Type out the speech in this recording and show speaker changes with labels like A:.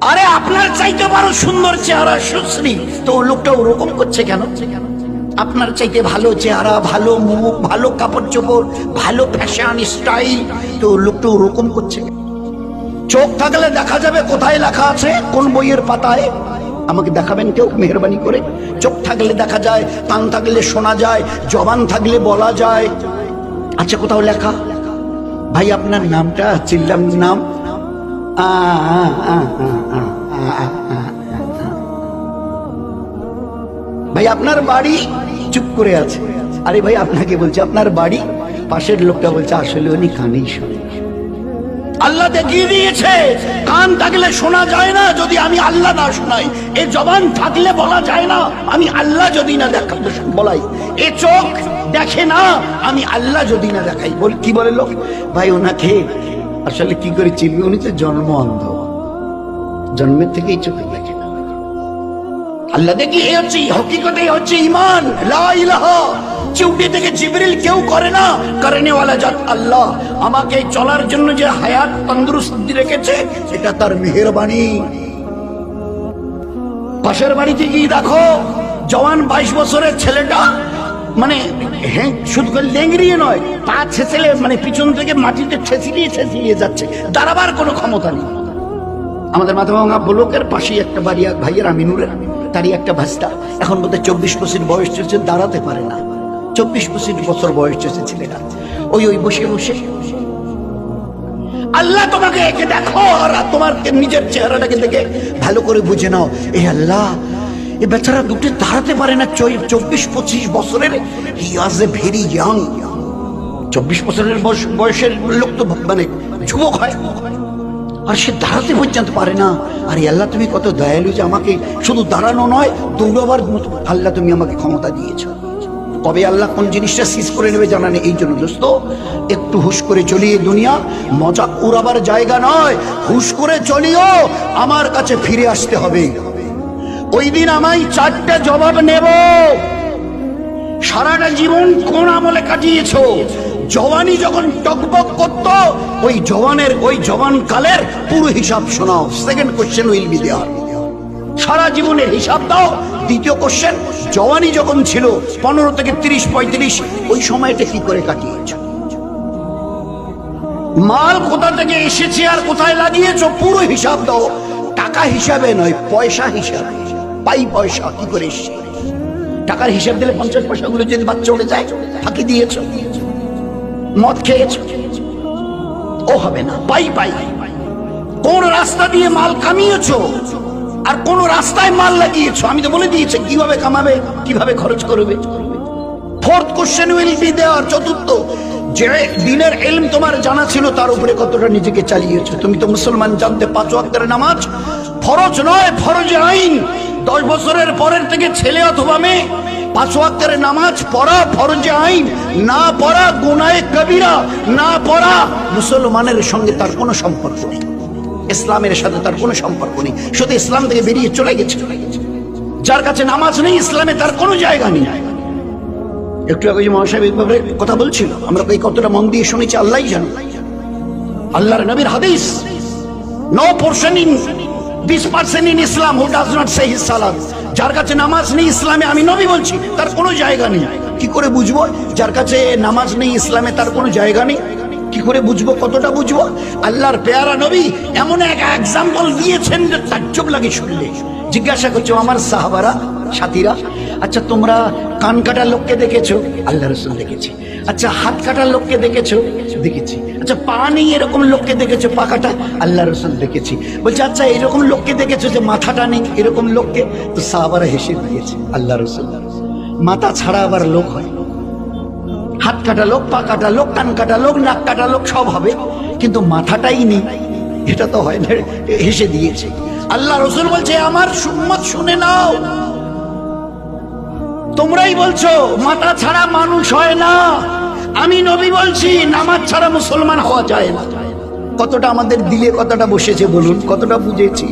A: আরে আপনার চাইতে বড় সুন্দর চেহারা সুশ্রী, তো লোকটা ওরকম করছে কেন? আপনার চাইতে ভালো চেহারা, ভালো মুখ, ভালো কাপড় চোপড়, ভালো ফ্যাশন স্টাইল, তো লোকটা ওরকম করছে কেন? চোখ থাকলে দেখা যাবে কোথায় লেখা আছে, কোন বইয়ের পাতায়? আমাকে দেখাবেন কেউ মেহরবানি করে? চোখ থাকলে দেখা যায়, কান থাকলে শোনা যায়, জবান থাকলে বলা যায়। আচ্ছা কোথাও লেখা? ভাই আপনার নামটা চিনলাম, নাম ভাই আপনার বাড়ি? চুপ করে আছে। আরে ভাই আপনাকে বলছে আপনার বাড়ি, পাশের লোকটা বলছে আসলে উনি কানেই শোনে। আল্লাহ দেখিয়ে দিয়েছে কান থাকলে শোনা যায় না যদি আমি আল্লাহ না শোনাই, এ জবান থাকলে বলা যায় না আমি আল্লাহ যদি না বলাই, এ চোখ দেখে না আমি আল্লাহ যদি না দেখাই। কি বলে লোক? ভাই ওনাকে আসলে কি করে চিনবে? উনি তো জন্ম অন্ধ, জন্মের থেকেই চোখে দেখে না। আল্লাহ দেখি এ হচ্ছে হকিকতে, হচ্ছে ইমান, লা ইলাহা। চিউটি থেকে জিবরিল কেউ করে না, করেনেওয়ালা জাত আল্লাহ। আমাকে চলার জন্য যে হায়াত তন্দুরুস্তি রেখেছে এটা তার মেহেরবানি। পাশের বাড়িতে গিয়ে দেখো জওয়ান 22 বছরের ছেলেটা, মানে হ্যাঁ শুধু লেংড়িয়ে নয়, পা ছেঁচলে মানে পিছন থেকে মাটিতে ছেঁচিয়ে যাচ্ছে, দাঁড়াবার কোনো ক্ষমতা নেই। আমাদের মাথাভাঙা ব্লকের পাশে একটা বাড়ি ভাইয়ের আমিনুরের, তারই একটা ভাস্তা, এখন বোধহয় 24-25 বয়স চলছে, দাঁড়াতে পারে না। 24-25 বছর বয়স চলছে ছেলেটা, ওই বসে বসে আল্লাহ তোমাকে একে দেখো আর তোমার নিজের চেহারাটাকে দেখে ভালো করে বুঝে নাও, এ আল্লাহ এ বেচারা দুটো দাঁড়াতে পারে না। 24-25 বছরের, হি ওয়াজ এ ভেরি ইয়াং। 24 বছরের বয়সের লোক তো মানে যুবক হয়, আর সে দাঁড়াতে পর্যন্ত পারে না। আরে আল্লাহ তুমি কত দয়ালু যে আমাকে শুধু দাঁড়ানো নয় দৌড়াবার মতো আল্লাহ তুমি আমাকে ক্ষমতা দিয়েছো। কবে আল্লাহ কোন জিনিসটা সিজ করে নেবে জানা নেই। এই জন্য দোস্ত একটু হুশ করে চলিয়ে, দুনিয়া মজা উড়াবার জায়গা নয়, হুশ করে চলিও, আমার কাছে ফিরে আসতে হবে। ওই দিন আমায় 4টে জবাব নেব। সারাটা জীবন কোন আমলে কাটিয়েছো? জওয়ানি যখন টকবক করত, ওই জওয়ান কালের পুরো হিসাব শোনাও। Second question will be there, সারা জীবনের হিসাব দাও। দ্বিতীয় কোশ্চেন, জওয়ানি যখন ছিল 15 থেকে 30-35, ওই সময়টা কি করে কাটিয়েছো? মাল কোথা থেকে এসেছে আর কোথায় লাগিয়েছো পুরো হিসাব দাও। টাকা হিসাবে নয়, পয়সা হিসাবে, পাই পয়সা কি করে এসছে। টাকার হিসাব দিলে 50 পয়সাগুলো যদি বাদ চলে যায়, ফাঁকি দিয়েছো, মদ খেয়েছো, ও হবে না। পাই কোন রাস্তা দিয়ে মাল কামিয়েছো আর কোন রাস্তায় মাল লাগিয়েছো, আমি তো বলে দিয়েছি কিভাবে কামাবে, কিভাবে খরচ করবে। Fourth question will be there. চতুর্থ, যে দিনের ইলম তোমার জানা ছিল তার উপরে কতটা নিজেকে চালিয়েছো। তুমি তো মুসলমান, জানতে 5 ওয়াক্তের নামাজ ফরজ নয়, ফরজে আইন। 10 বছরের পরের থেকে ছেলে অথবা মেয়ে 5 ওয়াক্তের নামাজ পড়া ফরজে আইন, না পড়া গুনাহে কবিরা, না পড়া মুসলমানের সঙ্গে তার কোনো সম্পর্ক নেই, ইসলামের সাথে তার কোনো সম্পর্ক নেই, শুধু ইসলাম থেকে বেরিয়ে চলে গেছে। যার কাছে নামাজ নেই, ইসলামে তার কোনো জায়গা নেই। একটু আগে যে মহাসাহেব এইভাবে কথা বলছিল, আমরা এই কতটা মন দিয়ে শুনেছি আল্লাহই জানে। আল্লাহর নবীর হাদিস, no portion in this person in Islam who does not say his সালাত। যার কাছে নামাজ নেই ইসলামে, আমি নবী বলছি, তার কোনো জায়গা নেই। কি করে বুঝবো যার কাছে নামাজ নেই ইসলামে তার কোনো জায়গা নেই? কি করে বুঝবো? কতটা বুঝবো? আল্লাহর পেয়ারা নবী এমন এক এক্সাম্পল দিয়েছেন যে তাজ্জব লাগে শুনলে। জিজ্ঞাসা করছো আমার সাহাবারা, সাথীরা, আচ্ছা তোমরা কান কাটা লোককে দেখেছো? আল্লাহ রাসূল দেখেছি। আচ্ছা হাত কাটা লোককে দেখেছো? দেখেছি। আচ্ছা পা নেই এরকম লোককে দেখেছো? পা কাটা? আল্লাহ রাসূল দেখেছি। বলছে আচ্ছা এরকম লোককে দেখেছো যে মাথাটা নেই এরকম লোককে? তো সাহাবারা হেসে দিয়েছে। আল্লাহ রাসূল মাথা ছাড়া আবার লোক হয়, হাত কাটা লোক, পা কাটা লোক, কান কাটা লোক, নাক কাটা লোক সব হবে, কিন্তু মাথাটাই নেই, এটা তো হয় না। হেসে দিয়েছে। আল্লাহ রাসূল বলছে আমার উম্মত শুনে নাও, তোমরাই বলছো মাথা ছাড়া মানুষ হয় না, আমি নবী বলছি নামাজ ছাড়া মুসলমান হওয়া যায় না। কতটা আমাদের দিলে কথাটা বসেছে বলুন, কতটা বুঝেছি।